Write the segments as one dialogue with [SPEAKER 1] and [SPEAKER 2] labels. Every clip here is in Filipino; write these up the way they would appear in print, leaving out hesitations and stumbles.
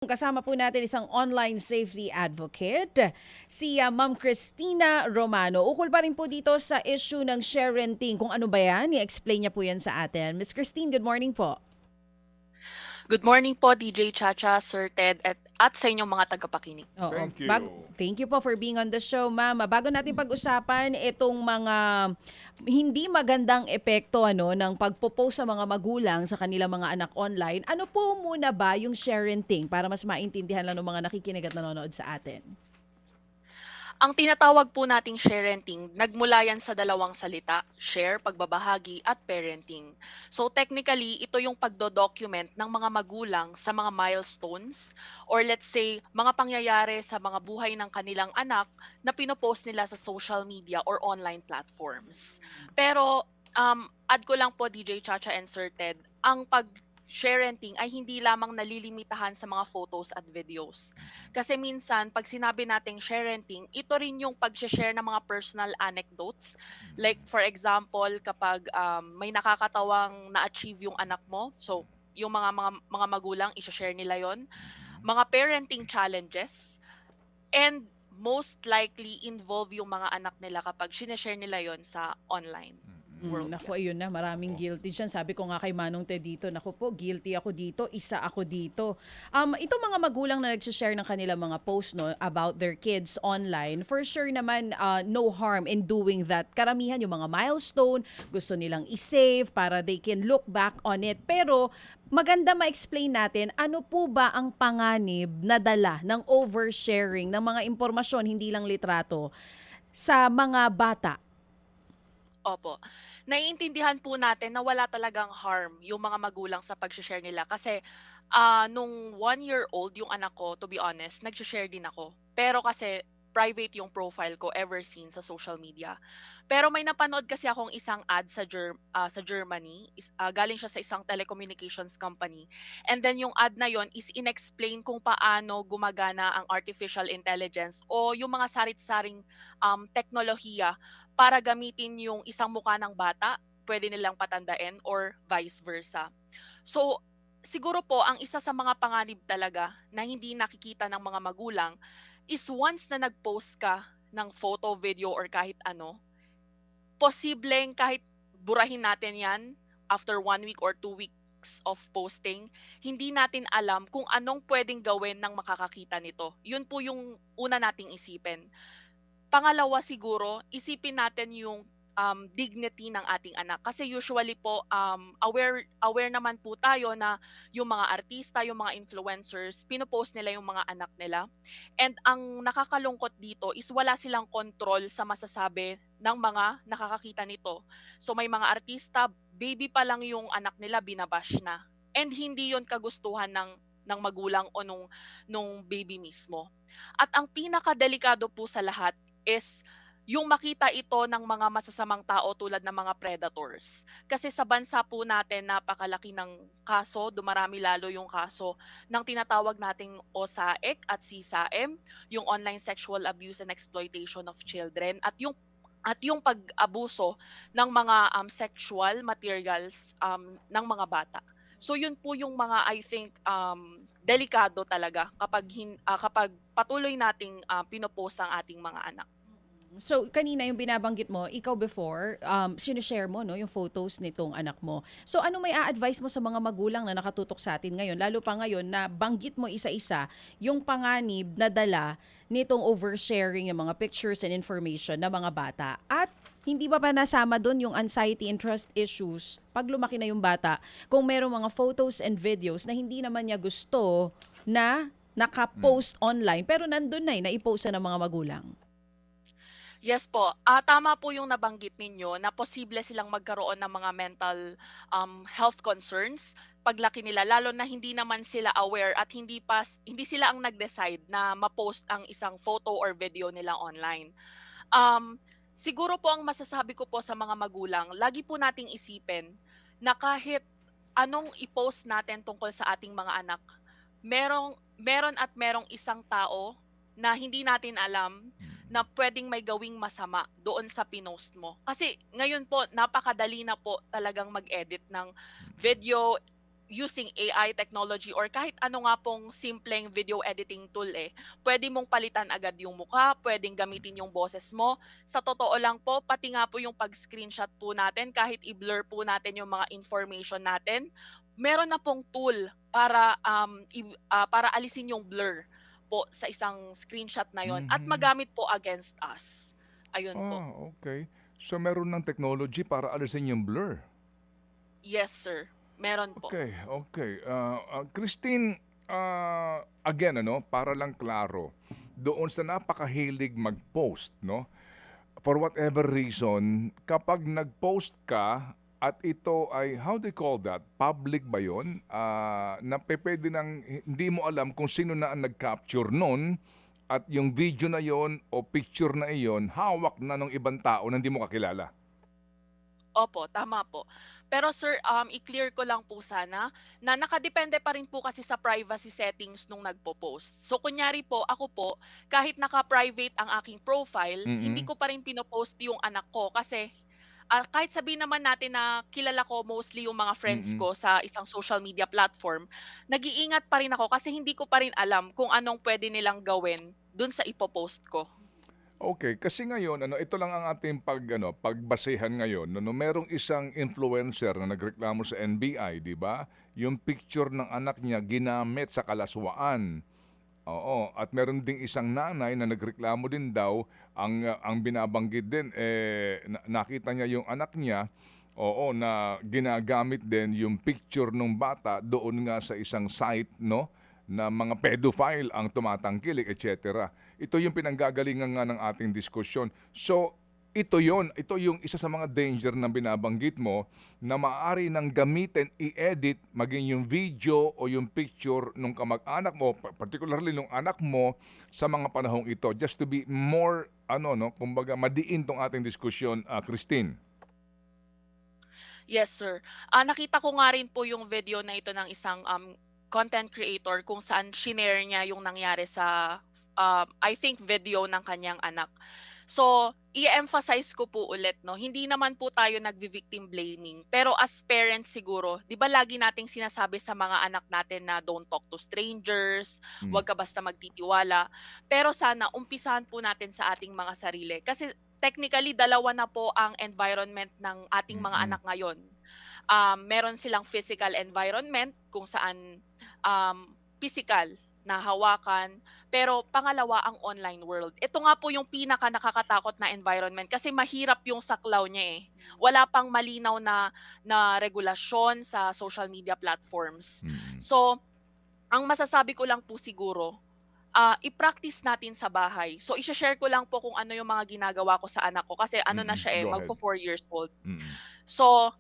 [SPEAKER 1] Kasama po natin isang online safety advocate, si Ma'am Christina Romano. Ukol pa rin po dito sa issue ng share renting. Kung ano ba yan, i-explain niya po yan sa atin. Miss Christine, good morning po.
[SPEAKER 2] Good morning po, DJ Chacha, Sir Ted, at sa inyong mga tagapakinig.
[SPEAKER 1] Oo.
[SPEAKER 3] Thank you.
[SPEAKER 1] Thank you po for being on the show, ma'am. Bago natin pag-usapan itong mga hindi magandang epekto ng pagpo-post sa mga magulang sa kanilang mga anak online, ano po muna ba yung share renting para mas maintindihan lang ng mga nakikinig at nanonood sa atin?
[SPEAKER 2] Ang tinatawag po nating sharenting, nagmula yan sa dalawang salita, share, pagbabahagi, at parenting. So technically, ito yung pagdo-document ng mga magulang sa mga milestones or let's say, mga pangyayari sa mga buhay ng kanilang anak na pinopost nila sa social media or online platforms. Pero add ko lang po DJ Chacha and Sir Ted, ang sharenting ay hindi lamang nalilimitahan sa mga photos at videos. Kasi minsan, pag sinabi nating sharenting, ito rin yung pag-share ng mga personal anecdotes. Like for example, kapag may nakakatawang na-achieve yung anak mo, so yung mga magulang, i-share nila yon. Mga parenting challenges, and most likely involve yung mga anak nila kapag sineshare nila yon sa online world.
[SPEAKER 1] Naku, ayun na, maraming guilty diyan. Sabi ko nga kay Manong Ted dito, naku po, guilty ako dito, isa ako dito. Itong mga magulang na nag-share ng kanilang mga post about their kids online, for sure naman, no harm in doing that. Karamihan yung mga milestone, gusto nilang i-save para they can look back on it. Pero maganda ma-explain natin ano po ba ang panganib na dala ng oversharing ng mga impormasyon, hindi lang litrato, sa mga bata.
[SPEAKER 2] Opo. Naiintindihan po natin na wala talagang harm yung mga magulang sa pag-share nila kasi nung 1 year old yung anak ko, to be honest, nag-share din ako. Pero kasi private yung profile ko ever since sa social media. Pero may napanood kasi akong isang ad sa Germany. Galing siya sa isang telecommunications company. And then yung ad na yon is inexplain kung paano gumagana ang artificial intelligence o yung mga sarit-saring teknolohiya para gamitin yung isang mukha ng bata, pwede nilang patandain or vice versa. So, siguro po ang isa sa mga panganib talaga na hindi nakikita ng mga magulang is once na nag-post ka ng photo, video or kahit ano, posibleng kahit burahin natin 'yan after 1 week or 2 weeks of posting, hindi natin alam kung anong puwedeng gawin ng makakakita nito. 'Yun po yung una nating isipin. Pangalawa siguro, isipin natin yung dignity ng ating anak. Kasi usually po, aware naman po tayo na yung mga artista, yung mga influencers, pinopost nila yung mga anak nila. And ang nakakalungkot dito is wala silang control sa masasabi ng mga nakakakita nito. So may mga artista, baby pa lang yung anak nila, binabash na. And hindi yon kagustuhan ng magulang o nung baby mismo. At ang pinakadelikado po sa lahat is yung makita ito ng mga masasamang tao tulad ng mga predators. Kasi sa bansa po natin napakalaki ng kaso, dumarami lalo yung kaso ng tinatawag nating OSAEC at CSAM, yung online sexual abuse and exploitation of children at yung pag-abuso ng mga sexual materials ng mga bata. So yun po yung mga I think delikado talaga kapag patuloy nating pino-post ang ating mga anak.
[SPEAKER 1] So, kanina yung binabanggit mo, ikaw before, sinishare mo yung photos nitong anak mo. So, ano may a-advise mo sa mga magulang na nakatutok sa atin ngayon? Lalo pa ngayon na banggit mo isa-isa yung panganib na dala nitong oversharing ng mga pictures and information ng mga bata. At hindi ba pa nasama doon yung anxiety and trust issues pag lumaki na yung bata kung merong mga photos and videos na hindi naman niya gusto na naka-post online pero nandun na naipost na ng mga magulang?
[SPEAKER 2] Yes po, tama po yung nabanggit ninyo na posible silang magkaroon ng mga mental health concerns paglaki nila lalo na hindi naman sila aware at hindi sila ang nag-decide na ma-post ang isang photo or video nila online. Siguro po ang masasabi ko po sa mga magulang, lagi po nating isipin na kahit anong i-post natin tungkol sa ating mga anak, meron at merong isang tao na hindi natin alam na puwedeng may gawing masama doon sa pinost mo. Kasi ngayon po napakadali na po talagang mag-edit ng video, using AI technology or kahit ano nga pong simpleng video editing tool eh. Pwede mong palitan agad yung mukha, pwedeng gamitin yung boses mo. Sa totoo lang po, pati nga po yung pag-screenshot po natin, kahit i-blur po natin yung mga information natin, meron na pong tool para para alisin yung blur po sa isang screenshot na yon at
[SPEAKER 3] Mhm.
[SPEAKER 2] magamit po against us. Ayun po.
[SPEAKER 3] Okay. So meron ng technology para alisin yung blur.
[SPEAKER 2] Yes, sir. Meron po.
[SPEAKER 3] Okay, okay. Christine, again, ano, para lang klaro, doon sa napakahilig mag-post, no? For whatever reason, kapag nag-post ka at ito ay, how do you call that? Public ba yun? Na pwede nang hindi mo alam kung sino na ang nag-capture nun at yung video na yon o picture na iyon, hawak na ng ibang tao na hindi mo kakilala.
[SPEAKER 2] Opo, tama po. Pero sir, i-clear ko lang po sana na nakadepende pa rin po kasi sa privacy settings nung nagpo-post. So kunyari po, ako po, kahit naka-private ang aking profile, hindi
[SPEAKER 3] Mm,
[SPEAKER 2] ko pa rin pinopost yung anak ko kasi kahit sabihin naman natin na kilala ko mostly yung mga friends
[SPEAKER 3] mm.
[SPEAKER 2] ko sa isang social media platform, nag-iingat pa rin ako kasi hindi ko pa rin alam kung anong pwede nilang gawin dun sa ipopost ko.
[SPEAKER 3] Okay, kasi ngayon ano, ito lang ang ating pagbasehan ngayon, no, merong isang influencer na nagreklamo sa NBI, 'di ba? Yung picture ng anak niya ginamit sa kalaswaan. Oo, at meron ding isang nanay na nagreklamo din daw ang binabanggit din nakita niya yung anak niya, oo, na ginagamit din yung picture ng bata doon nga sa isang site, no, na mga pedophile ang tumatangkilik, etc. Ito yung pinanggagalingan nga ng ating diskusyon. So, ito yung isa sa mga danger na binabanggit mo na maaari nang gamitin, i-edit, maging yung video o yung picture nung kamag-anak mo, particularly nung anak mo sa mga panahong ito. Just to be more, no, kumbaga, madiin tong ating diskusyon, Christine.
[SPEAKER 2] Yes, sir. Nakita ko nga rin po yung video na ito ng isang, content creator kung saan shinare niya yung nangyari sa, I think video ng kanyang anak. So, i-emphasize ko po ulit 'no, hindi naman po tayo nagvi-victim blaming. Pero as parents siguro, 'di ba lagi nating sinasabi sa mga anak natin na don't talk to strangers,
[SPEAKER 3] Mm.
[SPEAKER 2] huwag ka basta magtitiwala. Pero sana umpisahan po natin sa ating mga sarili. Kasi technically dalawa na po ang environment ng ating mga
[SPEAKER 3] Mm-mm.
[SPEAKER 2] anak ngayon. Meron silang physical environment kung saan, pisikal na hawakan, pero pangalawa ang online world. Ito nga po yung pinaka nakakatakot na environment kasi mahirap yung saklaw niya, eh. Wala pang malinaw na na regulasyon sa social media platforms.
[SPEAKER 3] Mm.
[SPEAKER 2] So, ang masasabi ko lang po siguro, i-practice natin sa bahay. So, ishe-share ko lang po kung ano yung mga ginagawa ko sa anak ko kasi ano na
[SPEAKER 3] Mm.
[SPEAKER 2] siya, eh,
[SPEAKER 3] Go ahead.
[SPEAKER 2] magfo-4 years old.
[SPEAKER 3] Mm.
[SPEAKER 2] So,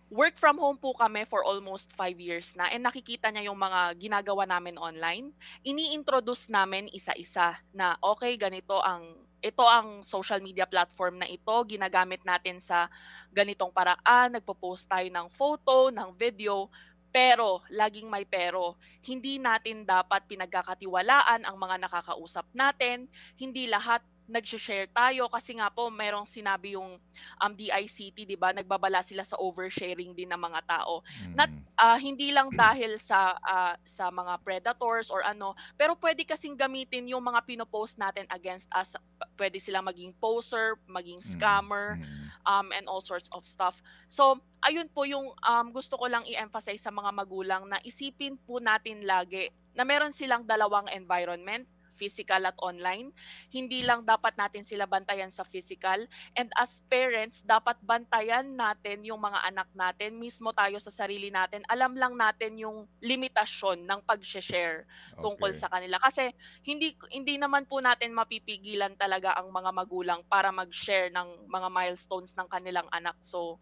[SPEAKER 2] work from home po kami for almost 5 years na and nakikita niya yung mga ginagawa namin online. Ini-introduce namin isa-isa na, okay, ito ang social media platform na ito, ginagamit natin sa ganitong paraan, nagpo-post tayo ng photo, ng video, pero, laging may pero, hindi natin dapat pinagkakatiwalaan ang mga nakakausap natin, hindi lahat nagse-share tayo kasi nga po merong sinabi yung DICT, 'di ba, nagbabala sila sa oversharing din ng mga tao.
[SPEAKER 3] Mm.
[SPEAKER 2] Hindi lang dahil sa mga predators or ano, pero pwede kasing gamitin yung mga pino-post natin against us. Pwede silang maging poser, maging
[SPEAKER 3] Mm.
[SPEAKER 2] scammer,
[SPEAKER 3] Mm.
[SPEAKER 2] and all sorts of stuff. So, ayun po yung, gusto ko lang i-emphasize sa mga magulang na isipin po natin lagi na meron silang dalawang environment, physical at online. Hindi lang dapat natin sila bantayan sa physical, and as parents dapat bantayan natin yung mga anak natin, mismo tayo sa sarili natin. Alam lang natin yung limitasyon ng pag-share tungkol
[SPEAKER 3] Okay.
[SPEAKER 2] sa kanila. Kasi hindi hindi naman po natin mapipigilan talaga ang mga magulang para mag-share ng mga milestones ng kanilang anak. So,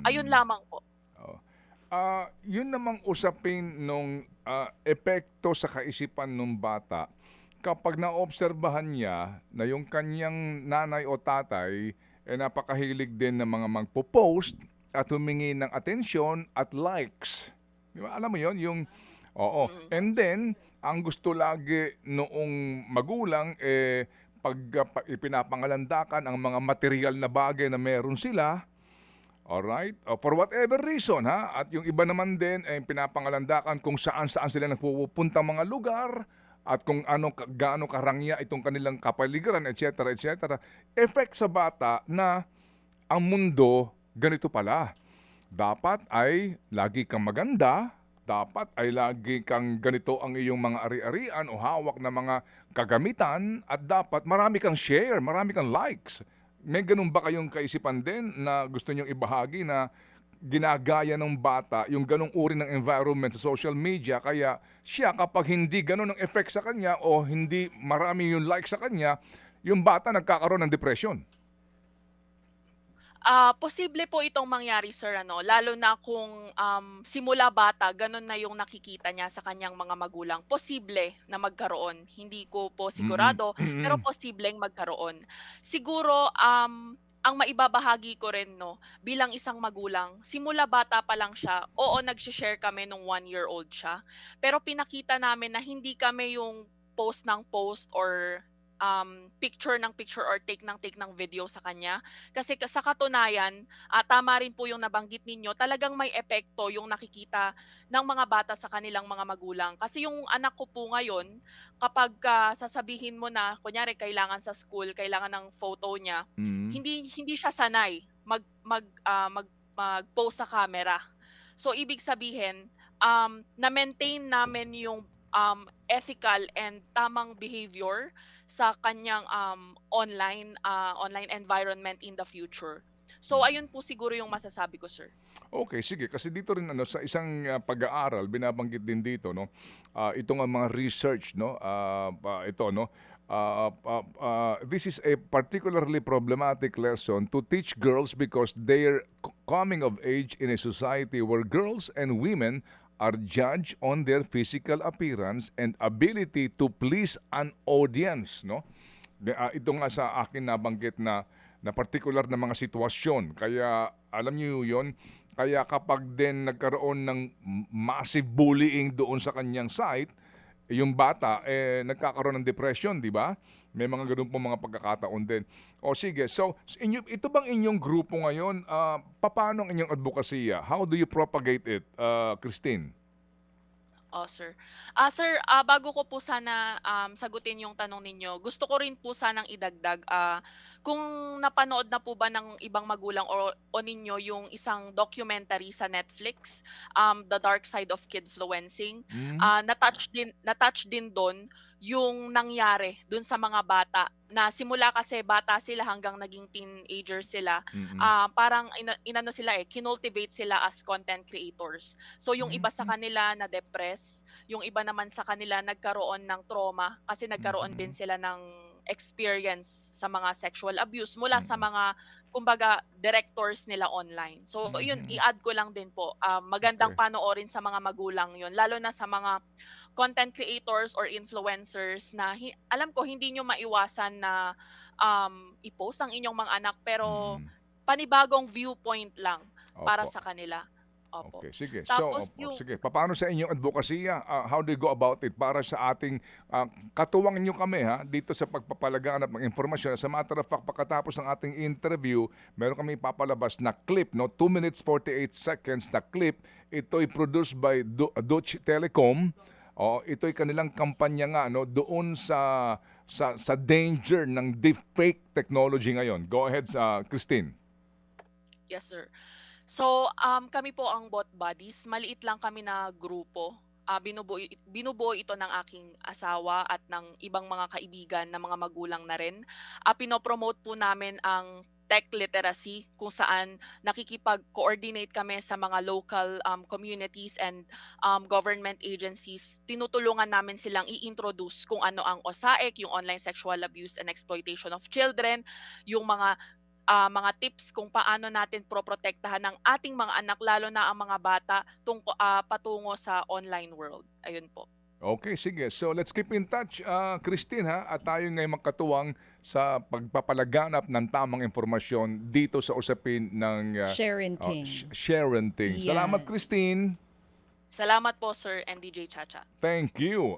[SPEAKER 2] ayun
[SPEAKER 3] Mm.
[SPEAKER 2] lamang po.
[SPEAKER 3] Oo. Yun namang usapin nung epekto sa kaisipan ng bata kapag naobserbahan niya na yung kanyang nanay o tatay napakahilig din ng mga magpo-post at humingi ng atensyon at likes. Di ba? Alam mo yon yung oo.
[SPEAKER 2] Mm.
[SPEAKER 3] And then, ang gusto lagi noong magulang pag ipinapangalandakan ang mga material na bagay na meron sila Alright? For whatever reason, ha? At yung iba naman din ay pinapangalandakan kung saan-saan sila nagpupuntang mga lugar at kung gaano karangya itong kanilang kapaligiran, etc., etc. Effect sa bata na ang mundo ganito pala. Dapat ay lagi kang maganda, dapat ay lagi kang ganito ang iyong mga ari-arian o hawak na mga kagamitan at dapat marami kang share, marami kang likes. May ganun ba kayong kaisipan din na gusto nyong ibahagi na ginagaya ng bata yung ganong uri ng environment sa social media kaya siya kapag hindi ganon ang effect sa kanya o hindi marami yung like sa kanya, yung bata nagkakaroon ng depression?
[SPEAKER 2] Posible po itong mangyari, sir, ano, lalo na kung, simula bata gano'n na yung nakikita niya sa kanyang mga magulang. Posible na magkaroon, hindi ko po
[SPEAKER 3] Mm,
[SPEAKER 2] sigurado, pero
[SPEAKER 3] mm.
[SPEAKER 2] posibleng magkaroon. Siguro, ang maibabahagi ko rin 'no, bilang isang magulang, simula bata pa lang siya, oo, nagse-share kami nung 1-year-old siya, pero pinakita namin na hindi kami yung post ng post or, picture ng picture or take ng video sa kanya. Kasi sa katunayan, tama rin po yung nabanggit ninyo, talagang may epekto yung nakikita ng mga bata sa kanilang mga magulang. Kasi yung anak ko po ngayon, kapagka sasabihin mo na, kunyari kailangan sa school, kailangan ng photo niya,
[SPEAKER 3] Mm.
[SPEAKER 2] hindi hindi siya sanay mag-post sa camera. So ibig sabihin, na-maintain namin yung, ethical and tamang behavior sa kanyang, online environment in the future. So ayun po siguro yung masasabi ko, sir.
[SPEAKER 3] Okay, sige. Kasi dito rin sa isang pag-aaral binabanggit din dito ito nga mga research ito this is a particularly problematic lesson to teach girls because they're coming of age in a society where girls and women are judged on their physical appearance and ability to please an audience, no? Ito nga sa akin nabanggit na particular na mga sitwasyon. Kaya alam niyo 'yon, kaya kapag din nagkaroon ng massive bullying doon sa kanyang site, yung bata nagkakaroon ng depression, 'di ba? May mga ganoon pong mga pagkakataon din. O sige, so ito bang inyong grupo ngayon, papaano ang inyong advokasya? How do you propagate it, Christine?
[SPEAKER 2] Oh, sir. Sir, bago ko po sana, sagutin yung tanong ninyo, gusto ko rin po sanang idagdag, kung napanood na po ba ng ibang magulang o ninyo yung isang documentary sa Netflix, The Dark Side of Kidfluencing,
[SPEAKER 3] Hmm,
[SPEAKER 2] na-touch din dun yung nangyari dun sa mga bata na simula kasi bata sila hanggang naging teenager sila,
[SPEAKER 3] mm.
[SPEAKER 2] parang inano sila, kinultivate sila as content creators. So yung iba sa
[SPEAKER 3] Mhm,
[SPEAKER 2] kanila na-depress, yung iba naman sa kanila nagkaroon ng trauma kasi nagkaroon din
[SPEAKER 3] mhm,
[SPEAKER 2] sila ng experience sa mga sexual abuse mula sa
[SPEAKER 3] mm.
[SPEAKER 2] mga kumbaga directors nila online. So yun,
[SPEAKER 3] Mhm,
[SPEAKER 2] i-add ko lang din po, magandang
[SPEAKER 3] okey.
[SPEAKER 2] panoorin sa mga magulang yun lalo na sa mga content creators or influencers na alam ko hindi nyo maiwasan na i-post ang inyong mga anak pero
[SPEAKER 3] Mm,
[SPEAKER 2] panibagong viewpoint lang para
[SPEAKER 3] opo.
[SPEAKER 2] sa kanila. Opo.
[SPEAKER 3] Okay, sige. So,
[SPEAKER 2] Tapos
[SPEAKER 3] opo,
[SPEAKER 2] yung
[SPEAKER 3] sige. Papaano sa inyong advokasya? How do you go about it para sa ating katuwang niyo kami dito sa pagpapalaganap ng informasyon. As a matter of fact, pagkatapos ng ating interview, meron kami papalabas na clip, no? 2 minutes 48 seconds na clip. Ito'y produced by Deutsche Telekom. Ito'y kanilang kampanya nga doon sa danger ng deepfake technology ngayon. Go ahead Christine.
[SPEAKER 2] Yes, sir. So, kami po ang Bot Buddies. Maliit lang kami na grupo. Binubuo ito ng aking asawa at ng ibang mga kaibigan na mga magulang na rin. Pinopromote po namin ang tech literacy kung saan nakikipag-coordinate kami sa mga local communities and government agencies. Tinutulungan namin silang i-introduce kung ano ang OSAEC, yung online sexual abuse and exploitation of children, yung mga tips kung paano natin proprotektahan ang ating mga anak lalo na ang mga bata patungo sa online world. Ayun po.
[SPEAKER 3] Okay, sige. So let's keep in touch, Christine at tayo ngayon magkatuwang sa pagpapalaganap ng tamang informasyon dito sa usapin ng
[SPEAKER 1] Sharenting.
[SPEAKER 3] sharenting. Salamat,
[SPEAKER 1] Yan.
[SPEAKER 3] Christine.
[SPEAKER 2] Salamat po, Sir and DJ Chacha.
[SPEAKER 3] Thank you.